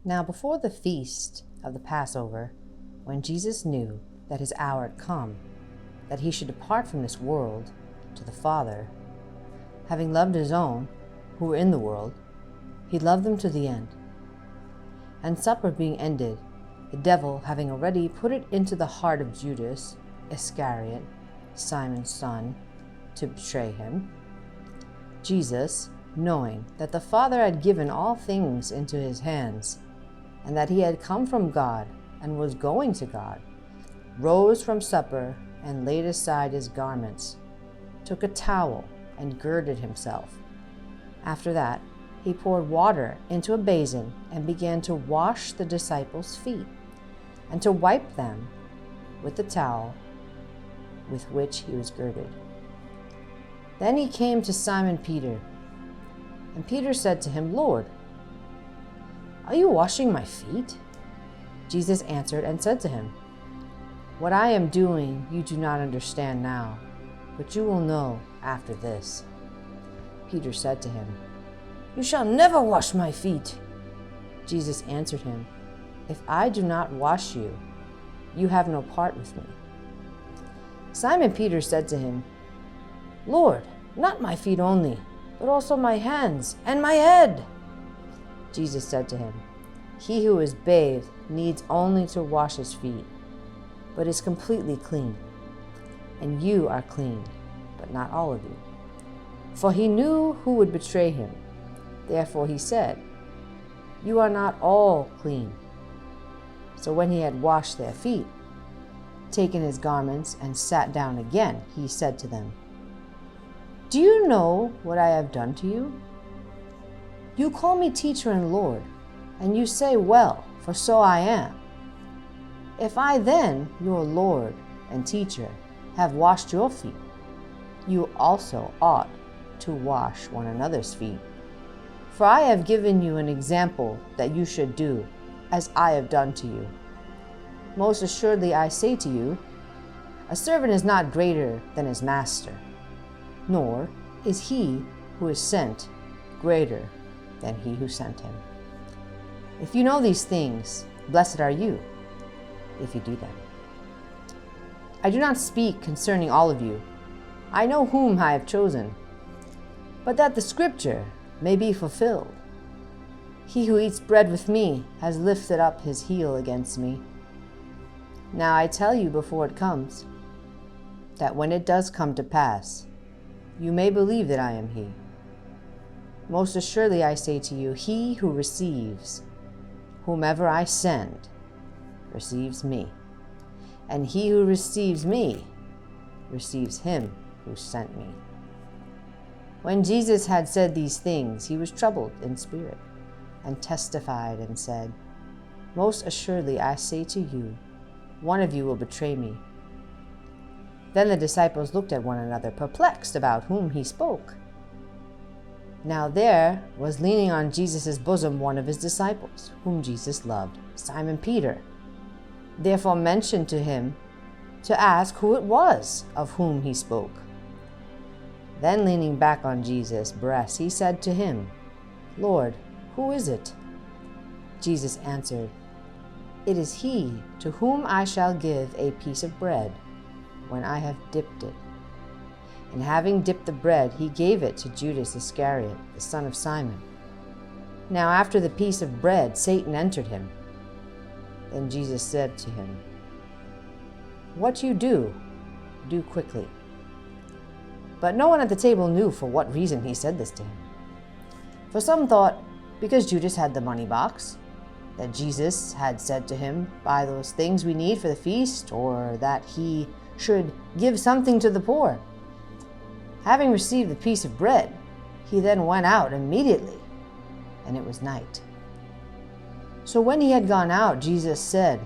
Now before the feast of the Passover, when Jesus knew that his hour had come, that he should depart from this world to the Father, having loved his own who were in the world, he loved them to the end. And supper being ended, the devil having already put it into the heart of Judas Iscariot, Simon's son, to betray him, Jesus, knowing that the Father had given all things into his hands, and that he had come from God and was going to God, rose from supper and laid aside his garments, took a towel and girded himself. After that, he poured water into a basin and began to wash the disciples' feet and to wipe them with the towel with which he was girded. Then he came to Simon Peter, and Peter said to him, "Lord, are you washing my feet?" Jesus answered and said to him, "What I am doing you do not understand now, but you will know after this." Peter said to him, "You shall never wash my feet." Jesus answered him, "If I do not wash you, you have no part with me." Simon Peter said to him, "Lord, not my feet only, but also my hands and my head." Jesus said to him, "He who is bathed needs only to wash his feet, but is completely clean. And you are clean, but not all of you." For he knew who would betray him. Therefore he said, "You are not all clean." So when he had washed their feet, taken his garments, and sat down again, he said to them, "Do you know what I have done to you? You call me teacher and Lord, and you say, 'Well, for so I am.' If I then, your Lord and teacher, have washed your feet, you also ought to wash one another's feet. For I have given you an example that you should do as I have done to you. Most assuredly I say to you, a servant is not greater than his master, nor is he who is sent greater than he who sent him. If you know these things, blessed are you if you do them. I do not speak concerning all of you. I know whom I have chosen, but that the scripture may be fulfilled. He who eats bread with me has lifted up his heel against me. Now I tell you before it comes, that when it does come to pass, you may believe that I am he. Most assuredly I say to you, he who receives whomever I send receives me, and he who receives me receives him who sent me." When Jesus had said these things, he was troubled in spirit, and testified and said, "Most assuredly I say to you, one of you will betray me." Then the disciples looked at one another, perplexed about whom he spoke. Now there was leaning on Jesus' bosom one of his disciples, whom Jesus loved, Simon Peter. Therefore mentioned to him to ask who it was of whom he spoke. Then leaning back on Jesus' breast, he said to him, "Lord, who is it?" Jesus answered, "It is he to whom I shall give a piece of bread when I have dipped it." And having dipped the bread, he gave it to Judas Iscariot, the son of Simon. Now after the piece of bread, Satan entered him. Then Jesus said to him, "What you do, do quickly." But no one at the table knew for what reason he said this to him. For some thought, because Judas had the money box, that Jesus had said to him, "Buy those things we need for the feast," or that he should give something to the poor. Having received the piece of bread, he then went out immediately, and it was night. So when he had gone out, Jesus said,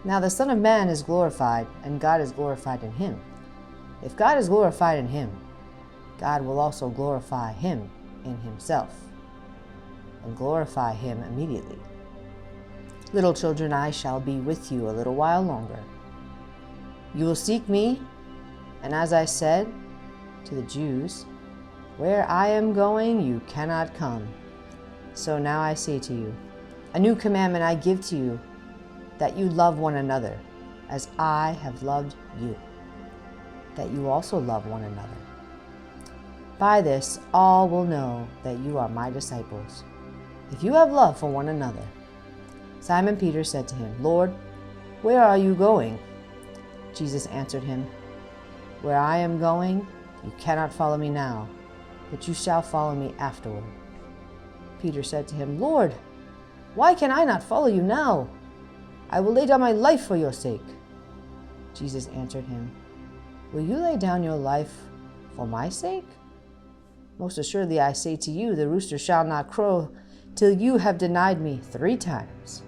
"Now the Son of Man is glorified, and God is glorified in him. If God is glorified in him, God will also glorify him in himself, and glorify him immediately. Little children, I shall be with you a little while longer. You will seek me, and as I said to the Jews, where I am going, you cannot come. So now I say to you, A new commandment I give to you, that you love one another, as I have loved you, that you also love one another. By this, all will know that you are my disciples, if you have love for one another. Simon Peter said to him, Lord, where are you going? Jesus answered him, Where I am going, you cannot follow me now, but you shall follow me afterward. Peter said to him, Lord, why can I not follow you now? I will lay down my life for your sake. Jesus answered him, Will you lay down your life for my sake? Most assuredly I say to you, the rooster shall not crow till you have denied me 3 times.